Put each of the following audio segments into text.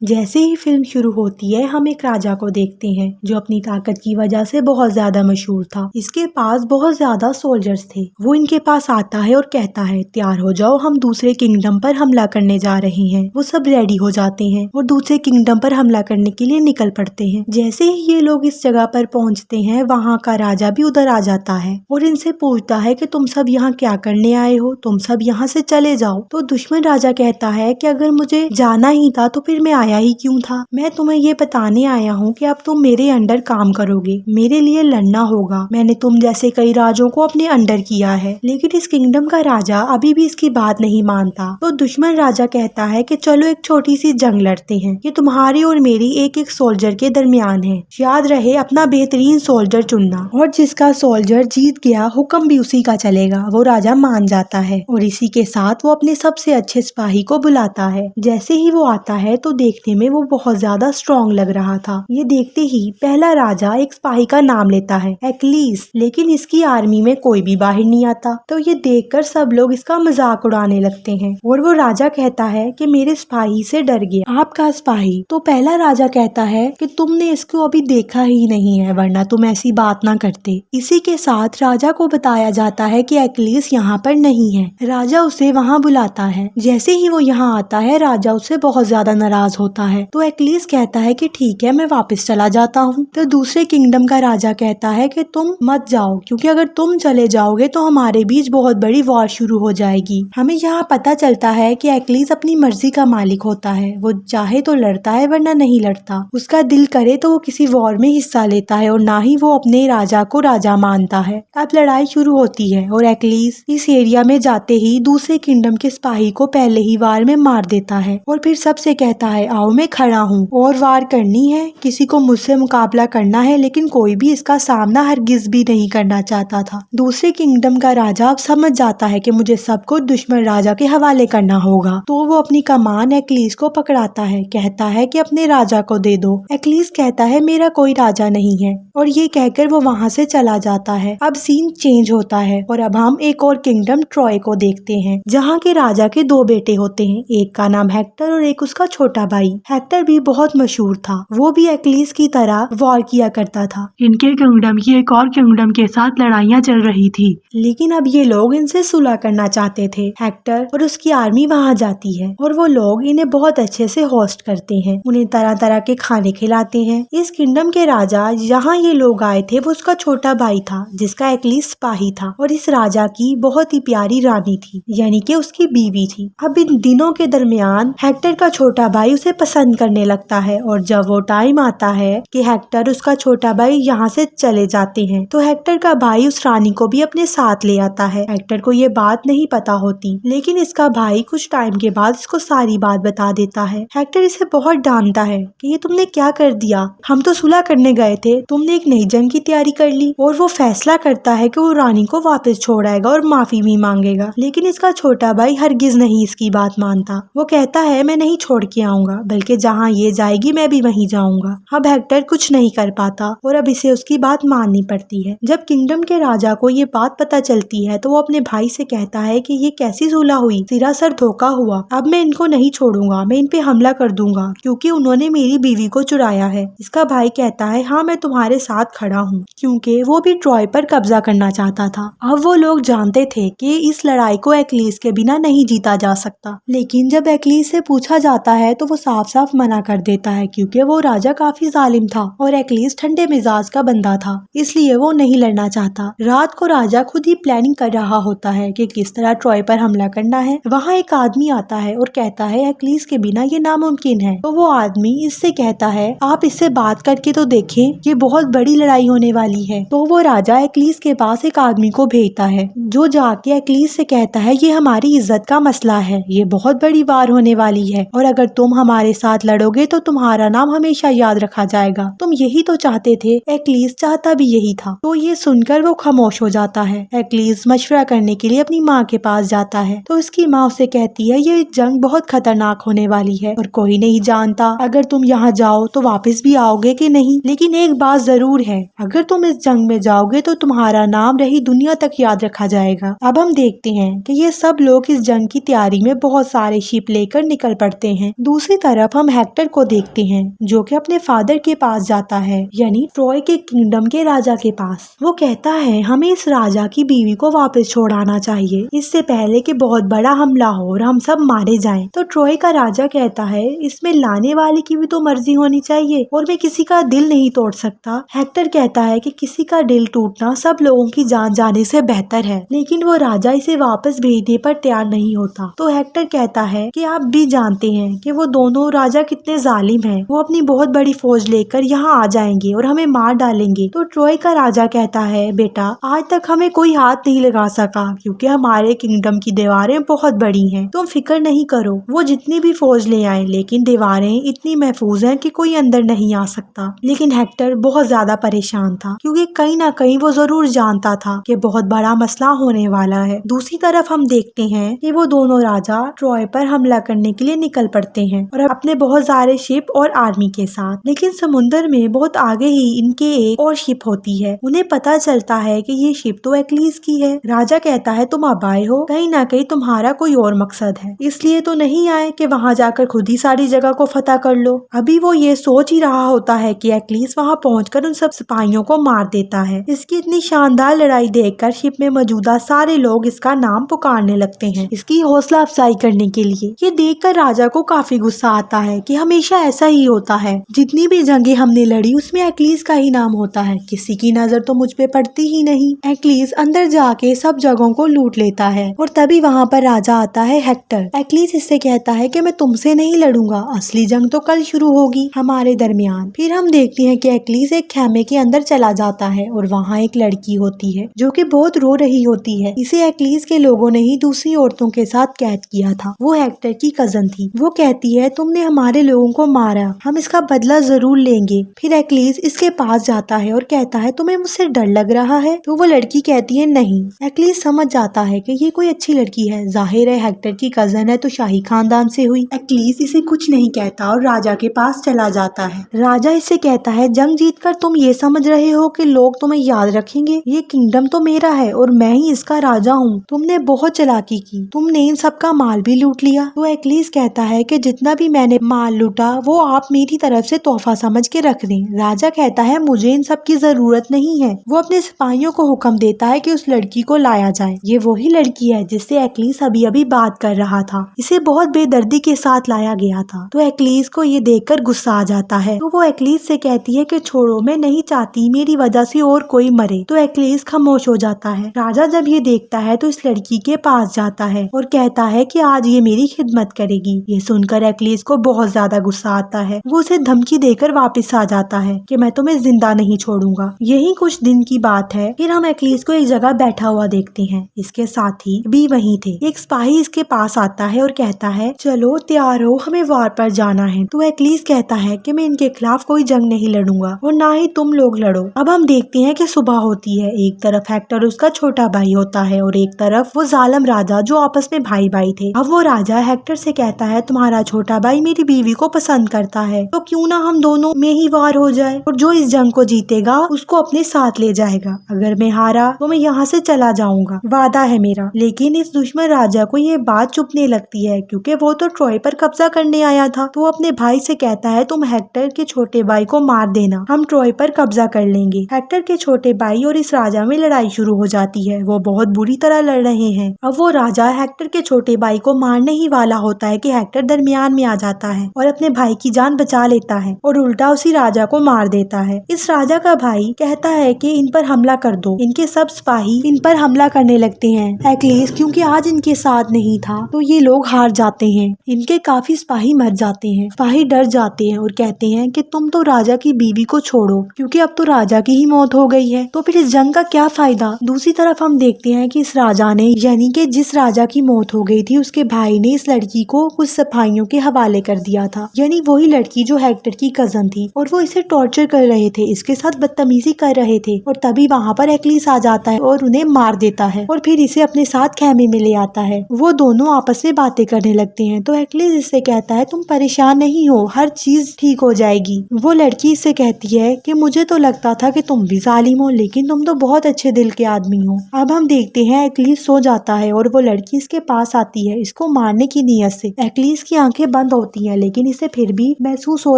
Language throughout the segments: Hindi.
जैसे ही फिल्म शुरू होती है हम एक राजा को देखते हैं जो अपनी ताकत की वजह से बहुत ज्यादा मशहूर था। इसके पास बहुत ज्यादा सोल्जर्स थे। वो इनके पास आता है और कहता है तैयार हो जाओ, हम दूसरे किंगडम पर हमला करने जा रहे हैं। वो सब रेडी हो जाते हैं और दूसरे किंगडम पर हमला करने के लिए निकल पड़ते हैं। जैसे ही ये लोग इस जगह पर पहुंचते हैं वहाँ का राजा भी उधर आ जाता है और इनसे पूछता है कि तुम सब यहाँ क्या करने आए हो, तुम सब यहाँ से चले जाओ। तो दुश्मन राजा कहता है कि अगर मुझे जाना ही था तो फिर मैं आया ही क्यों था। मैं तुम्हें ये बताने आया हूँ कि अब तुम मेरे अंडर काम करोगे, मेरे लिए लड़ना होगा। मैंने तुम जैसे कई राजों को अपने अंडर किया है। लेकिन इस किंगडम का राजा अभी भी इसकी बात नहीं मानता। तो दुश्मन राजा कहता है कि चलो एक छोटी सी जंग लड़ते हैं। ये तुम्हारी और मेरी एक एक सोल्जर के दरमियान है। याद रहे अपना बेहतरीन सोल्जर चुनना। और जिसका सोल्जर जीत गया हुक्म भी उसी का चलेगा। वो राजा मान जाता है और इसी के साथ वो अपने सबसे अच्छे सिपाही को बुलाता है। जैसे ही वो आता है तो देखने में वो बहुत ज्यादा स्ट्रॉन्ग लग रहा था। ये देखते ही पहला राजा एक सिपाही का नाम लेता है, एक्लीस। लेकिन इसकी आर्मी में कोई भी बाहर नहीं आता। तो ये देखकर सब लोग इसका मजाक उड़ाने लगते हैं और वो राजा कहता है कि मेरे सिपाही से डर गया आपका सिपाही। तो पहला राजा कहता है कि तुमने इसको अभी देखा ही नहीं है, वरना तुम ऐसी बात ना करते। इसी के साथ राजा को बताया जाता है कि एक्लीस यहाँ पर नहीं है। राजा उसे वहाँ बुलाता है। जैसे ही वो यहाँ आता है राजा उससे बहुत ज्यादा नाराज होता है। तो एक्लीस कहता है कि ठीक है मैं वापस चला जाता हूँ। तो दूसरे किंगडम का राजा कहता है कि तुम मत जाओ, क्योंकि अगर तुम चले जाओगे तो हमारे बीच बहुत बड़ी वॉर शुरू हो जाएगी। हमें यहाँ पता चलता है कि एक्लीस अपनी मर्जी का मालिक होता है। वो चाहे तो लड़ता है वरना नहीं लड़ता। उसका दिल करे तो वो किसी वॉर में हिस्सा लेता है और ना ही वो अपने राजा को राजा मानता है। अब लड़ाई शुरू होती है और एक्लीस इस एरिया में जाते ही दूसरे किंगडम के सिपाही को पहले ही वार में मार देता है और फिर सबसे कहता है आओ मैं खड़ा हूँ और वार करनी है, किसी को मुझसे मुकाबला करना है। लेकिन कोई भी इसका सामना हरगिज भी नहीं करना चाहता था। दूसरे किंगडम का राजा अब समझ जाता है कि मुझे सब कुछ दुश्मन राजा के हवाले करना होगा। तो वो अपनी कमान एक्लीस को पकड़ाता है, कहता है कि अपने राजा को दे दो। एक्लीस कहता है मेरा कोई राजा नहीं है और ये कहकर वो वहाँ से चला जाता है। अब सीन चेंज होता है और अब हम एक और किंगडम ट्रॉय को देखते हैं, जहाँ के राजा के दो बेटे होते हैं। एक का नाम हेक्टर और एक उसका छोटा भाई। हेक्टर भी बहुत मशहूर था। वो भी एक्लीस की तरह वॉर किया करता था। इनके किंगडम की एक और किंगडम के साथ लड़ाइयाँ चल रही थी, लेकिन अब ये लोग इनसे सुलह करना चाहते थे। हेक्टर और उसकी आर्मी वहाँ जाती है और वो लोग इन्हें बहुत अच्छे से होस्ट करते हैं, उन्हें तरह तरह के खाने खिलाते हैं। इस किंगडम के राजा जहाँ ये लोग आए थे वो उसका छोटा भाई था, जिसका एक्लीस सिपाही था और इस राजा की बहुत ही प्यारी रानी थी, यानी कि उसकी बीवी थी। अब इन दिनों के दरमियान हेक्टर का छोटा भाई उसे पसंद करने लगता है और जब वो टाइम आता है कि हेक्टर उसका छोटा भाई यहाँ से चले जाते हैं तो हेक्टर का भाई उस रानी को भी अपने साथ ले आता है। हेक्टर को ये बात नहीं पता होती, लेकिन इसका भाई कुछ टाइम के बाद इसको सारी बात बता देता है। हेक्टर इसे बहुत डांटता है कि ये तुमने क्या कर दिया, हम तो सुलह करने गए थे, तुमने एक नई जंग की तैयारी कर ली। और वो फैसला करता है कि वो रानी को वापस छोड़ आएगा और माफी भी मांगेगा। लेकिन इसका छोटा भाई हरगिज नहीं इसकी बात मानता। वो कहता है मैं नहीं छोड़ के आऊंगा, बल्कि जहाँ ये जाएगी मैं भी वहीं जाऊंगा। अब हेक्टर कुछ नहीं कर पाता और अब इसे उसकी बात माननी पड़ती है। जब किंगडम के राजा को ये बात पता चलती है तो वो अपने भाई से कहता है कि ये कैसी सुलह हुई, सिरासर धोखा हुआ। अब मैं इनको नहीं छोड़ूंगा, मैं इन पे हमला कर दूंगा क्योंकि उन्होंने मेरी बीवी को चुराया है। इसका भाई कहता है हाँ मैं तुम्हारे साथ खड़ा हूँ, क्योंकि वो भी ट्रॉय पर कब्जा करना चाहता था। अब वो लोग जानते थे कि इस लड़ाई को एक्लीस के बिना नहीं जीता जा सकता। लेकिन जब एक्लीस से पूछा जाता है तो वो साफ साफ मना कर देता है, क्योंकि वो राजा काफी जालिम था और एक्लीस ठंडे मिजाज का बंदा था, इसलिए वो नहीं लड़ना चाहता। रात को राजा खुद ही प्लानिंग कर रहा होता है कि किस तरह ट्रॉय पर हमला करना है। वहाँ एक आदमी आता है और कहता है एक्लीस के बिना ये नामुमकिन है। तो वो आदमी इससे कहता है आप इससे बात करके तो देखें, ये बहुत बड़ी लड़ाई होने वाली है। तो वो राजा एक्लीस के पास एक आदमी को भेजता है जो जाके एक्लीस से कहता है ये हमारी इज्जत का मसला है, ये बहुत बड़ी वार होने वाली है और अगर तुम हमारे साथ लड़ोगे तो तुम्हारा नाम हमेशा याद रखा जाएगा। तुम यही तो चाहते थे। एक्लीस चाहता भी यही था। तो ये सुनकर वो खामोश हो जाता है। एक्लीस मशवरा करने के लिए अपनी माँ के पास जाता है तो उसकी माँ उसे कहती है ये जंग बहुत खतरनाक होने वाली है और कोई नहीं जानता अगर तुम यहाँ जाओ तो वापस भी आओगे कि नहीं। लेकिन एक बात जरूर है, अगर तुम इस जंग में जाओगे तो तुम्हारा नाम रही दुनिया तक याद रखा जाएगा। अब हम देखते हैं कि ये सब लोग इस जंग की तैयारी में बहुत सारे शिप लेकर निकल पड़ते हैं। दूसरी तरफ हम हेक्टर को देखते हैं जो कि अपने फादर के पास जाता है, यानी ट्रॉय के किंगडम के राजा के पास। वो कहता है हमें इस राजा की बीवी को वापस छोड़ाना चाहिए, इससे पहले कि बहुत बड़ा हमला हो और हम सब मारे जाएं। तो ट्रॉय का राजा कहता है इसमें लाने वाले की भी तो मर्जी होनी चाहिए और मैं किसी का दिल नहीं तोड़ सकता। हेक्टर कहता है कि किसी का दिल टूटना सब लोगों की जान जाने से बेहतर है, लेकिन वो राजा इसे वापस भेजने पर तैयार नहीं होता। तो हेक्टर कहता है कि आप भी जानते हैं कि वो दोनों राजा कितने जालिम हैं। वो अपनी बहुत बड़ी फौज लेकर यहाँ आ जाएंगे और हमें मार डालेंगे। तो ट्रॉय का राजा कहता है बेटा आज तक हमें कोई हाथ नहीं लगा सका क्योंकि हमारे किंगडम की दीवारें बहुत बड़ी हैं। तुम फिक्र नहीं करो, वो जितनी भी फौज ले आए लेकिन दीवारें इतनी महफूज हैं कि कोई अंदर नहीं आ सकता। लेकिन हेक्टर बहुत ज्यादा परेशान था क्योंकि कहीं ना कहीं वो जरूर जानता था कि बहुत बड़ा मसला होने वाला है। दूसरी तरफ हम देखते हैं कि वो दोनों राजा ट्रॉय पर हमला करने के लिए निकल पड़ते हैं और अपने बहुत सारे शिप और आर्मी के साथ। लेकिन समुद्र में बहुत आगे ही इनके एक और शिप होती है। उन्हें पता चलता है कि ये शिप तो एक्लीस की है। राजा कहता है तुम अब आए हो, कहीं ना कहीं तुम्हारा कोई और मकसद है, इसलिए तो नहीं आए कि वहाँ जाकर खुद ही सारी जगह को फतह कर लो। अभी वो ये सोच ही रहा होता है कि एक्लीस वहाँ पहुंचकर उन सब सिपाहियों को मार देता है। इसकी इतनी शानदार लड़ाई देखकर शिप में मौजूदा सारे लोग इसका नाम पुकारने लगते हैं इसकी हौसला अफजाई करने के लिए। ये देखकर राजा को काफी गुस्सा आता है कि हमेशा ऐसा ही होता है, जितनी भी जंगें हमने लड़ी उसमें एक्लीस का ही नाम होता है, किसी की नजर तो मुझ पे पड़ती ही नहीं। एक्लीस अंदर जाके सब जगहों को लूट लेता है और तभी वहाँ पर राजा आता है हेक्टर। एक्लीस इससे कहता है कि मैं तुमसे नहीं लड़ूंगा, असली जंग तो कल शुरू होगी हमारे दरमियान। फिर हम देखते हैं कि एक्लीस एक खेमे के अंदर चला जाता है और वहाँ एक लड़की होती है जो कि बहुत रो रही होती है। इसे एक्लीस के लोगों ने ही दूसरी औरतों के साथ कैद किया था। वो हेक्टर की कजन थी। वो कहती है तुमने हमारे लोगों को मारा, हम इसका बदला जरूर लेंगे। फिर एक्लीस इसके पास जाता है और कहता है तुम्हें मुझसे डर लग रहा है? तो वो लड़की कहती है नहीं। एक्लीस समझ जाता है कि ये कोई अच्छी लड़की है, जाहिर है हेक्टर की कजन है तो शाही खानदान से हुई। एक्लीस इसे कुछ नहीं कहता और राजा के पास चला जाता है। राजा इससे कहता है जंग जीतकर तुम ये समझ रहे हो कि लोग तुम्हें याद रखेंगे? ये किंगडम तो मेरा है और मैं ही इसका राजा हूँ। तुमने बहुत चालाकी की, तुमने इन सबका माल भी लूट लिया। तो एक्लीस कहता है कि जितना भी मैंने माल लूटा वो आप मेरी तरफ से तोहफा समझ के रख दें। राजा कहता है मुझे इन सब की जरूरत नहीं है। वो अपने सिपाहियों को हुक्म देता है कि उस लड़की को लाया जाए। ये वही लड़की है जिससे एक्लीस अभी अभी बात कर रहा था। इसे बहुत बेदर्दी के साथ लाया गया था। तो एक्लीस को ये देखकर गुस्सा आ जाता है। तो वो एक्लीस से कहती है कि छोड़ो, मैं नहीं चाहती मेरी वजह से और कोई मरे। तो एक्लीस खामोश हो जाता है। राजा जब ये देखता है तो इस लड़की के पास जाता है और कहता है कि आज ये मेरी खिदमत करेगी। ये सुनकर एक्लीस को बहुत ज्यादा गुस्सा आता है। वो उसे धमकी देकर वापस आ जाता है कि मैं तुम्हें जिंदा नहीं छोड़ूंगा। यही कुछ दिन की बात है। फिर हम एक्लीस को एक जगह बैठा हुआ देखते हैं। इसके साथी भी वहीं थे। एक सिपाही इसके पास आता है और कहता है चलो तैयार हो, हमें वार पर जाना है। तो एक्लीस कहता है कि मैं इनके खिलाफ कोई जंग नहीं लड़ूंगा और ना ही तुम लोग लड़ो। अब हम देखते हैं कि सुबह होती है। एक तरफ हेक्टर उसका छोटा भाई होता है और एक तरफ वो जालिम राजा जो आपस में भाई भाई थे। अब वो राजा हेक्टर से कहता है तुम्हारा छोटा भाई मेरी बीवी को पसंद करता है तो क्यों ना हम दोनों में ही वार हो जाए और जो इस जंग को जीतेगा उसको अपने साथ ले जाएगा। अगर मैं हारा तो मैं यहाँ से चला जाऊंगा, वादा है मेरा। लेकिन इस दुश्मन राजा को ये बात चुभने लगती है क्योंकि वो तो ट्रॉय पर कब्जा करने आया था। तो वो अपने भाई से कहता है तुम हेक्टर के छोटे भाई को मार देना, हम ट्रॉय पर कब्जा कर लेंगे। हेक्टर के छोटे भाई और इस राजा में लड़ाई शुरू हो जाती है। वो बहुत बुरी तरह लड़ रहे हैं। अब वो राजा हेक्टर के छोटे भाई को मारने ही वाला होता है कि हेक्टर दरमियान में आ जाता है और अपने भाई की जान बचा लेता है और उल्टा उसी राजा को मार देता है। इस राजा का भाई कहता है कि इन पर हमला कर दो। इनके सब सिपाही इन पर हमला करने लगते हैं। एक्लीस क्योंकि आज इनके साथ नहीं था तो ये लोग हार जाते हैं। इनके काफी सिपाही मर जाते हैं। सिपाही डर जाते हैं और कहते हैं कि तुम तो राजा की बीवी को छोड़ो क्योंकि अब तो राजा की ही मौत हो गई है, तो फिर इस जंग का क्या फायदा। दूसरी तरफ हम देखते हैं कि इस राजा ने, यानी कि जिस राजा की मौत हो गई थी, उसके भाई ने इस लड़की को कुछ सिपाहियों के हवाले कर दिया था, यानी वही लड़की जो हेक्टर की कजन थी, और वो इसे टॉर्चर कर रहे थे, इसके साथ बदतमीजी कर रहे थे। और तभी वहाँ पर एक्लीस आ जाता है और उन्हें मार देता है और फिर इसे अपने साथ खेमे में ले आता है। वो दोनों आपस में बातें करने लगते हैं। तो एक्लीस इससे कहता है तुम परेशान नहीं हो, हर चीज ठीक हो जाएगी। वो लड़की इससे कहती है कि मुझे तो लगता था कि तुम भी जालिम हो, लेकिन तुम तो बहुत अच्छे दिल के आदमी हो। अब हम देखते हैं एक्लीस सो जाता है और वो लड़की इसके पास आती है इसको मारने की नीयत से। एक्लीस की आंखें बंद होती है, लेकिन इसे फिर भी महसूस हो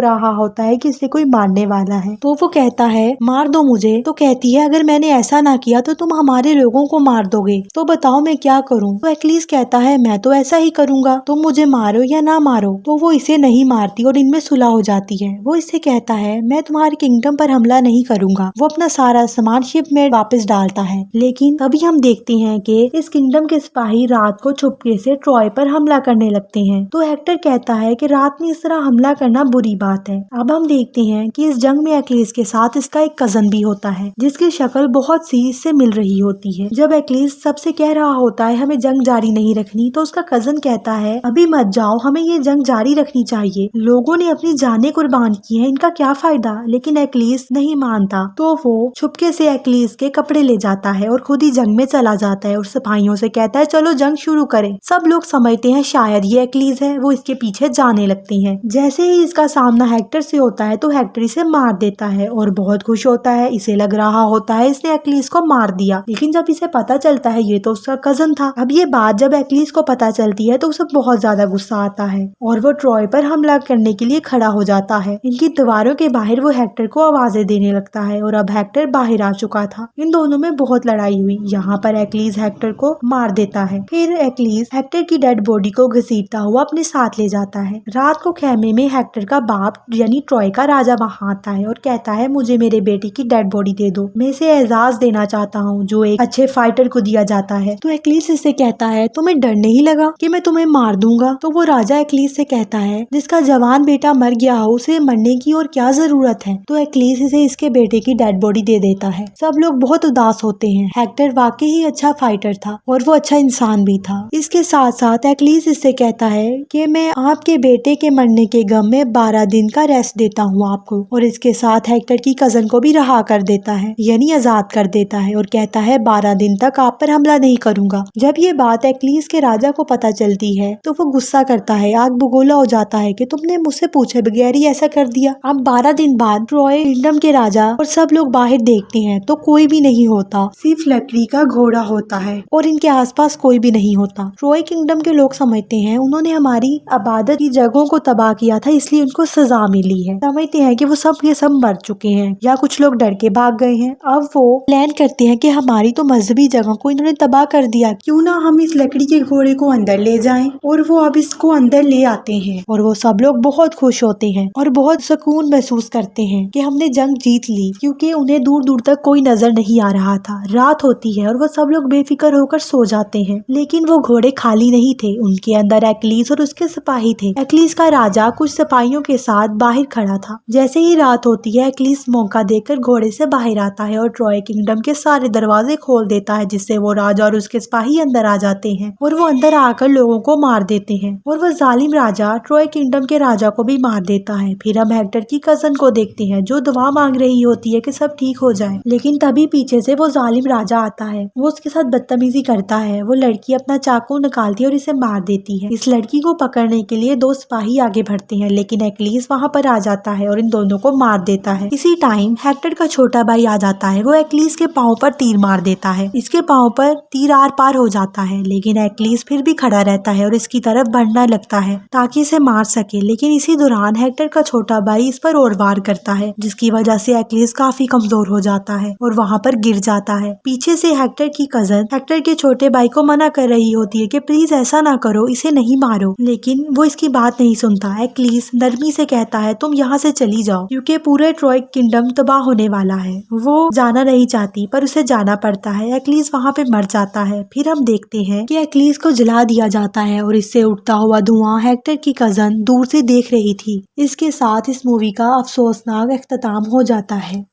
रहा होता है कि इसे कोई मारने वाला है। तो वो कहता है मार दो मुझे। तो कहती है अगर मैंने ऐसा ना किया तो तुम हमारे लोगों को मार दोगे, तो बताओ मैं क्या करूं। तो एक्लीस कहता है मैं तो ऐसा ही करूंगा, तुम मुझे मारो या ना मारो। तो वो इसे नहीं मारती और इनमें सुलह हो जाती है। वो इससे कहता है मैं तुम्हारे किंगडम पर हमला नहीं करूंगा। वो अपना सारा सामान शिप में वापस डालता है, लेकिन तभी हम देखते हैं कि इस किंगडम के सिपाही रात को चुपके से ट्रॉय पर हमला करने लगते हैं। तो हेक्टर कहता है कि रात में इस तरह हमला करना बुरी बात है। अब हम देखते हैं कि इस जंग में एक्लीस के साथ इसका एक कजन भी होता है, जिसकी शक्ल बहुत सी इससे मिल रही होती है। जब एक्लीस सबसे कह रहा होता है हमें जंग जारी नहीं रखनी, तो उसका कजन कहता है अभी मत जाओ, हमें ये जंग जारी रखनी चाहिए। लोगों ने अपनी जानें कुर्बान की हैं, इनका क्या फायदा। लेकिन एक्लीस नहीं मानता, तो वो छुपके से एक्लीस के कपड़े ले जाता है और खुद ही जंग में चला जाता है और सिपाहियों से कहता है चलो जंग शुरू करें। सब लोग समझते हैं शायद ये एक्लीस है, वो इसके पीछे जाने लगते हैं। जैसे ही इसका सामना हेक्टर से होता है तो हेक्टर इसे मार देता है और बहुत खुश होता है। इसे लग रहा होता है इसने एक्लीस को मार दिया, लेकिन जब इसे पता चलता है ये तो उसका कजन था। अब ये बात जब एक्लीस को पता चलती है तो उसे बहुत ज्यादा गुस्सा आता है और वो ट्रॉय पर हमला करने के लिए खड़ा हो जाता है। इनकी दीवारों के बाहर वो हेक्टर को आवाजें देने लगता है और अब हेक्टर बाहर आ चुका था। इन दोनों में बहुत लड़ाई हुई। यहाँ पर एक्लीस हेक्टर को मार देता है। फिर एक्लीस हेक्टर की डेड बॉडी को घसीटता हुआ अपने साथ ले जाता है। रात को खेमे में हेक्टर का बाप यानी ट्रॉय का राजा वहाँ आता है और कहता है मुझे मेरे बेटे की डेड बॉडी दे दो, मैं इसे एजाज देना चाहता हूँ जो एक अच्छे फाइटर को दिया जाता है। तो एक्लीस इससे कहता है तुम्हें डर नहीं लगा कि मैं तुम्हें मार दूंगा। तो वो राजा एक्लीस से कहता है जिसका जवान बेटा मर गया हो उसे मरने की और क्या जरूरत है। तो एक्लीस इसे इसके बेटे की डेड बॉडी दे देता है। सब लोग बहुत उदास होते हैं। हेक्टर वाकई ही अच्छा फाइटर था और वो अच्छा इंसान भी था। इसके साथ साथ एक्लीस इससे कहता है कि मैं आपके बेटे के मरने के गम में 12 दिन का रेस्ट देता हूँ आपको, और इसके साथ हेक्टर की कजन को भी रहा कर देता है यानी आजाद कर देता है और कहता है 12 दिन तक आप पर हमला नहीं करूंगा। जब ये बात एक्लीस के राजा को पता चलती है तो वो गुस्सा करता है, आग बगोला हो जाता है कि तुमने मुझसे पूछे बगैर ही ऐसा कर दिया। अब 12 दिन बाद ट्रॉय किंगडम के राजा और सब लोग बाहर देखते हैं तो कोई भी नहीं होता, सिर्फ लकड़ी का घोड़ा होता है और इनके आसपास कोई भी नहीं होता। ट्रॉय किंगडम के लोग समझते हैं उन्होंने हमारी आबादत की जगहों को तबाह किया था इसलिए उनको सजा मिली है। समझते हैं कि वो सब के सब मर चुके हैं या कुछ लोग डर के भाग गए हैं। अब वो प्लान करते हैं कि हमारी तो मजहबी जगह को इन्होंने तबाह कर दिया, क्यों ना हम इस लकड़ी के घोड़े को अंदर ले जाएं। और वो अब इसको अंदर ले आते हैं और वो सब लोग बहुत खुश होते हैं और बहुत सुकून महसूस करते हैं कि हमने जंग जीत ली, क्योंकि उन्हें दूर दूर तक कोई नजर नहीं आ रहा था। रात होती है और वो सब लोग बेफिक्र होकर सो जाते हैं, लेकिन वो घोड़े खाली नहीं थे, उनके अंदर एक्लीस और उसके सिपाही थे। एक्लीस का राजा कुछ सिपाहियों के साथ बाहर खड़ा था। जैसे ही रात होती है एक्लीस मौका देकर घोड़े से बाहर आता है और ट्रॉय किंगडम के सारे दरवाजे खोल देता है, जिससे वो राजा और उसके सिपाही अंदर आ जाते हैं और वो अंदर आकर लोगों को मार देते हैं और वो जालिम राजा ट्रॉय किंगडम के राजा को भी मार देता है। फिर हम हेक्टर की कजन को देखते हैं जो दुआ मांग रही होती है कि सब ठीक हो जाए, लेकिन तभी पीछे से वो जालिम राजा आता है। वो उसके साथ बदतमीजी करता है। वो लड़की अपना चाकू निकालती है और इसे मार देती है। इस लड़की को पकड़ने के लिए 2 सिपाही आगे बढ़ते हैं, लेकिन एक्लीस वहाँ पर आ जाता है और इन दोनों को मार देता है। इसी टाइम हेक्टर का छोटा भाई आ जाता है। वो एक्लीस के पाँव पर तीर मार देता है। इसके पाँव पर तीर आर पार हो जाता है, लेकिन एक्लीस फिर भी खड़ा रहता है और इसकी तरफ बढ़ना लगता है ताकि इसे मार सके। लेकिन इसी दौरान हेक्टर का छोटा भाई इस पर और वार करता है, जिसकी वजह से एक्लीस काफी कमजोर हो जाता है और वहाँ पर गिर जाता है। पीछे से हेक्टर की कजन हेक्टर के छोटे भाई को मना कर रही होती है कि प्लीज ऐसा ना करो, इसे नहीं मारो, लेकिन वो इसकी बात नहीं सुनता। एक्लीस नरमी से कहता है तुम यहाँ से चली जाओ, क्योंकि पूरे ट्रॉय किंगडम तबाह होने वाला है। वो जाना नहीं चाहती पर उसे जाना पड़ता है। एक्लीस वहाँ पे मर जाता है। फिर हम देखते हैं कि एक्लीस को जला दिया जाता है और इससे उठता हुआ धुआं हेक्टर की कजन दूर से देख रही थी। इसके साथ इस मूवी का अफसोसनाक इख्तिताम हो जाता है।